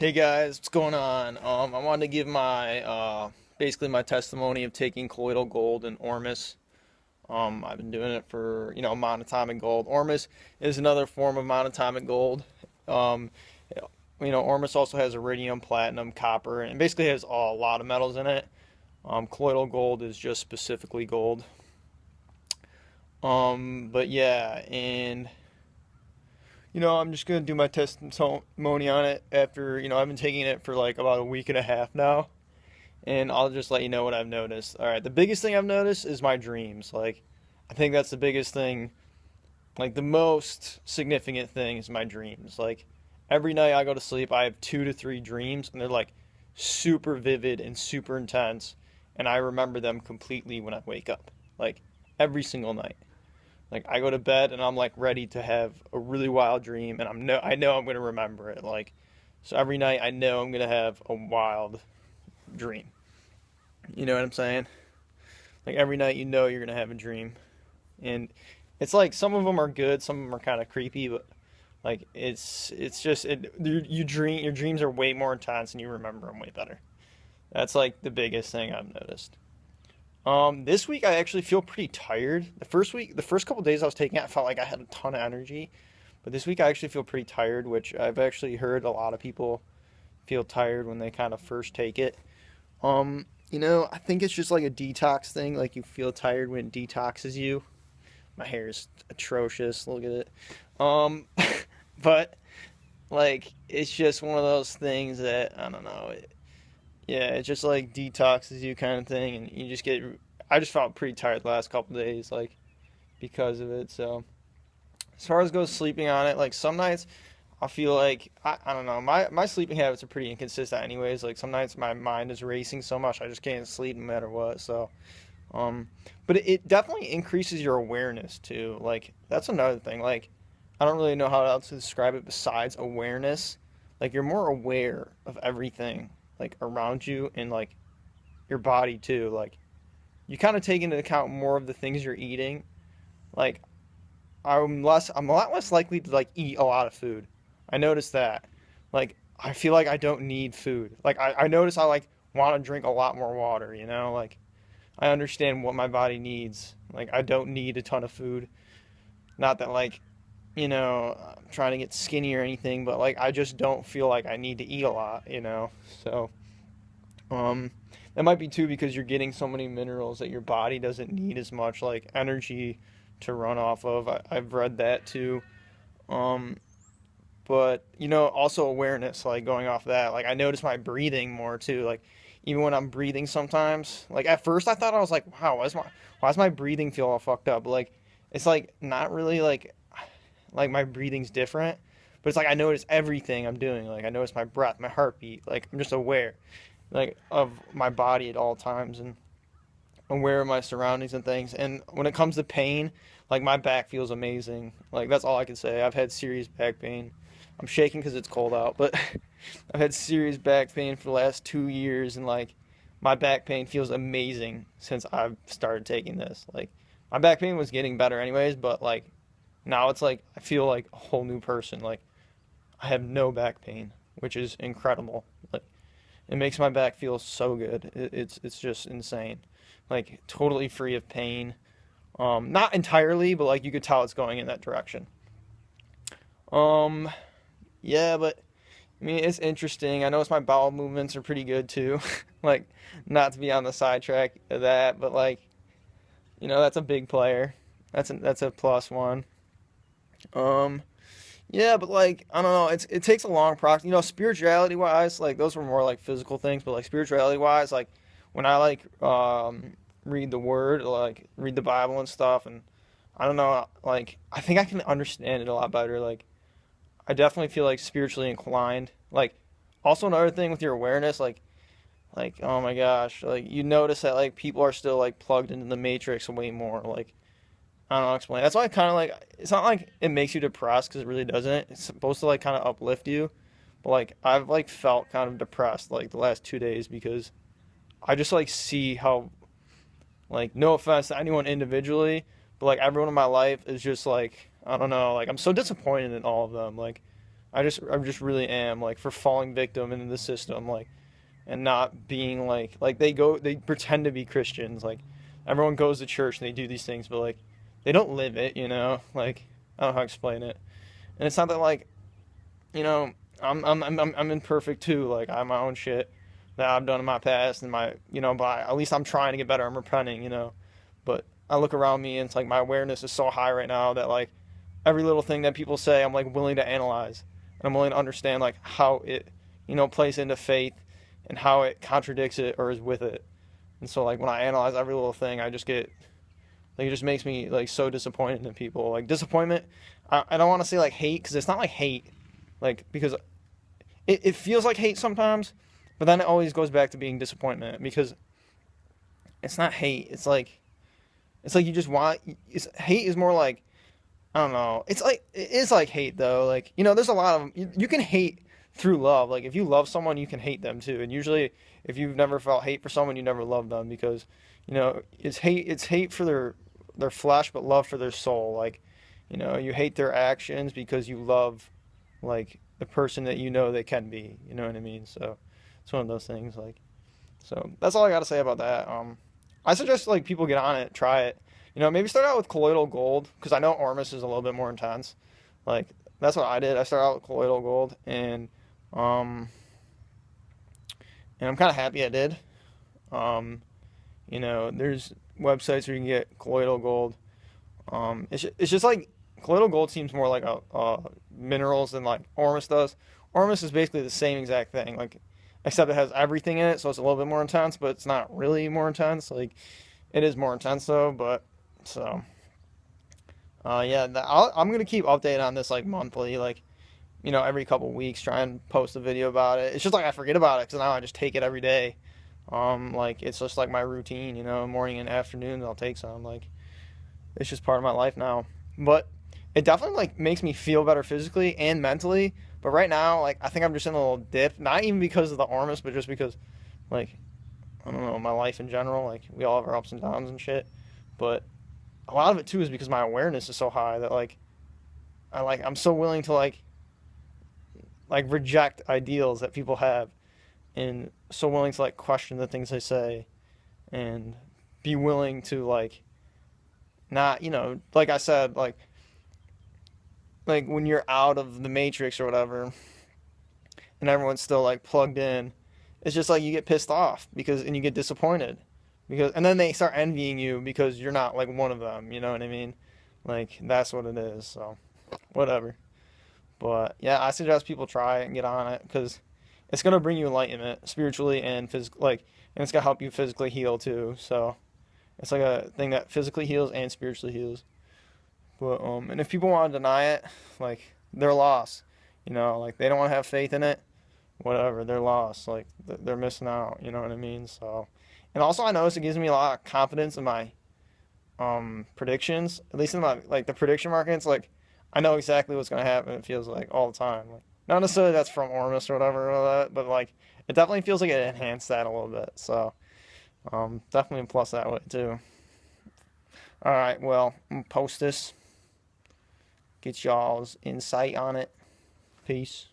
Hey guys, what's going on? I wanted to give my basically my testimony of taking colloidal gold and Ormus. I've been doing it for monatomic gold. Ormus is another form of monatomic gold. Um, Ormus also has iridium, platinum, copper, and basically has a lot of metals in it. Colloidal gold is just specifically gold. But yeah, and I'm just gonna do my testimony on it after, I've been taking it for like about a week and a half now, and I'll just let you know what I've noticed. All right, the biggest thing I've noticed is my dreams. Like, I think that's the biggest thing. Like, the most significant thing is my dreams. Like, every night I go to sleep, I have 2 to 3 dreams, and they're like super vivid and super intense, and I remember them completely when I wake up. Like, every single night. Like, I go to bed and I'm like ready to have a really wild dream, and I know I'm gonna remember it. Like, so every night I know I'm gonna have a wild dream. You know what I'm saying? Like, every night you're gonna have a dream, and it's like some of them are good, some of them are kind of creepy, but like it's just your dreams are way more intense and you remember them way better. That's like the biggest thing I've noticed. This week I actually feel pretty tired. The first couple days I was taking it, I felt like I had a ton of energy. But this week I actually feel pretty tired, which I've actually heard a lot of people feel tired when they kind of first take it. I think it's just like a detox thing. Like, you feel tired when it detoxes you. My hair is atrocious. Look at it. Um, but like, it's just one of those things that I don't know. Yeah, it just like detoxes you kind of thing, and you just get. I just felt pretty tired the last couple days, like, because of it. So as far as goes sleeping on it, like, some nights I feel like I don't know. My sleeping habits are pretty inconsistent, anyways. Like, some nights my mind is racing so much I just can't sleep no matter what. So, um, but it definitely increases your awareness too. Like, that's another thing. Like, I don't really know how else to describe it besides awareness. Like, you're more aware of everything like around you, and like your body too. Like, you kind of take into account more of the things you're eating. Like, I'm a lot less likely to like eat a lot of food. I noticed that. Like, I feel like I don't need food. Like, I notice I like want to drink a lot more water, Like, I understand what my body needs. Like, I don't need a ton of food. Not that, like, I'm trying to get skinny or anything, but like, I just don't feel like I need to eat a lot. So, um, that might be too because you're getting so many minerals that your body doesn't need as much like energy to run off of. I've read that too. Um, but also awareness, like, going off that, like, I notice my breathing more too. Like, even when I'm breathing sometimes, like, at first I thought I was like, wow, why's my breathing feel all fucked up? But like, it's like not really like my breathing's different, but it's like I notice everything I'm doing. Like, I notice my breath, my heartbeat. Like, I'm just aware, like, of my body at all times, and aware of my surroundings and things. And when it comes to pain, like, my back feels amazing. Like, that's all I can say. I've had serious back pain. I'm shaking because it's cold out, but I've had serious back pain for the last 2 years, and like, my back pain feels amazing since I've started taking this. Like, my back pain was getting better anyways, but like, now it's like I feel like a whole new person. Like, I have no back pain, which is incredible. Like, it makes my back feel so good. It's just insane. Like, totally free of pain. Not entirely, but like, you could tell it's going in that direction. Um, yeah, but I mean, it's interesting. I notice my bowel movements are pretty good too. Like, not to be on the sidetrack of that, but like, that's a big player. That's a plus one. Um, yeah, but like, I don't know. It takes a long process. Spirituality wise, like, those were more like physical things, but like, spirituality wise, like, when I like read the word, like, read the Bible and stuff, and I don't know, like, I think I can understand it a lot better. Like, I definitely feel like spiritually inclined. Like, also another thing with your awareness, like, oh my gosh, like, you notice that like people are still like plugged into the matrix way more. Like, I don't know how to explain. That's why I kind of like. It's not like it makes you depressed, because it really doesn't. It's supposed to like kind of uplift you, but like, I've like felt kind of depressed like the last 2 days, because I just like see how, like, no offense to anyone individually, but like, everyone in my life is just like, I don't know. Like, I'm so disappointed in all of them. Like, I just really am, like, for falling victim into the system, like, and not being like they pretend to be Christians, like everyone goes to church and they do these things, but like they don't live it, you know, like I don't know how to explain it. And it's not that like, you know, I'm imperfect too, like I have my own shit that I've done in my past and my, you know, but at least I'm trying to get better, I'm repenting, you know. But I look around me and it's like my awareness is so high right now that like every little thing that people say I'm like willing to analyze, and I'm willing to understand like how it, you know, plays into faith and how it contradicts it or is with it. And so like when I analyze every little thing, I just get like, it just makes me like so disappointed in people. Like disappointment, I don't want to say like hate, because it's not like hate, like because it feels like hate sometimes, but then it always goes back to being disappointment, because it's not hate. It's like you just want. Hate is more like, I don't know. It's like it is like hate though. Like, you know, there's a lot of you can hate through love. Like if you love someone, you can hate them too. And usually, if you've never felt hate for someone, you never loved them, because you know it's hate. It's hate for their flesh, but love for their soul. Like, you know, you hate their actions because you love like the person that you know they can be. You know what I mean? So it's one of those things. Like, so that's all I got to say about that. I suggest like people get on it, try it. You know, maybe start out with colloidal gold, because I know Ormus is a little bit more intense. Like that's what I did. I started out with colloidal gold, um, and I'm kind of happy I did. Um, you know, there's websites where you can get colloidal gold. It's just like colloidal gold seems more like a minerals than like Ormus does. Ormus is basically the same exact thing, like except it has everything in it, so it's a little bit more intense, but it's not really more intense. Like it is more intense though, but so yeah, I'm gonna keep updating on this like monthly, like you know every couple weeks, try and post a video about it. It's just like I forget about it because now I just take it every day. Like it's just like my routine, you know, morning and afternoon I'll take some. Like it's just part of my life now. But it definitely like makes me feel better physically and mentally. But right now, like I think I'm just in a little dip, not even because of the Ormus, but just because like I don't know, my life in general. Like we all have our ups and downs and shit. But a lot of it too is because my awareness is so high that like I'm so willing to like reject ideals that people have, and so willing to like question the things they say, and be willing to like not, you know, like I said, like when you're out of the matrix or whatever and everyone's still like plugged in, it's just like you get pissed off because and you get disappointed because and then they start envying you because you're not like one of them, you know what I mean? Like that's what it is. So whatever. But yeah, I suggest people try it and get on it, because it's gonna bring you enlightenment spiritually and physically, like, and it's gonna help you physically heal too. So it's like a thing that physically heals and spiritually heals. But and if people want to deny it, like they're lost. You know, like they don't want to have faith in it. Whatever, they're lost. Like they're missing out. You know what I mean? So, and also I notice it gives me a lot of confidence in my predictions. At least in my like the prediction markets. Like I know exactly what's gonna happen. It feels like all the time. Like not necessarily that's from Ormus or whatever, but like it definitely feels like it enhanced that a little bit. So definitely a plus that way too. All right, well, I'm gonna post this. Get y'all's insight on it. Peace.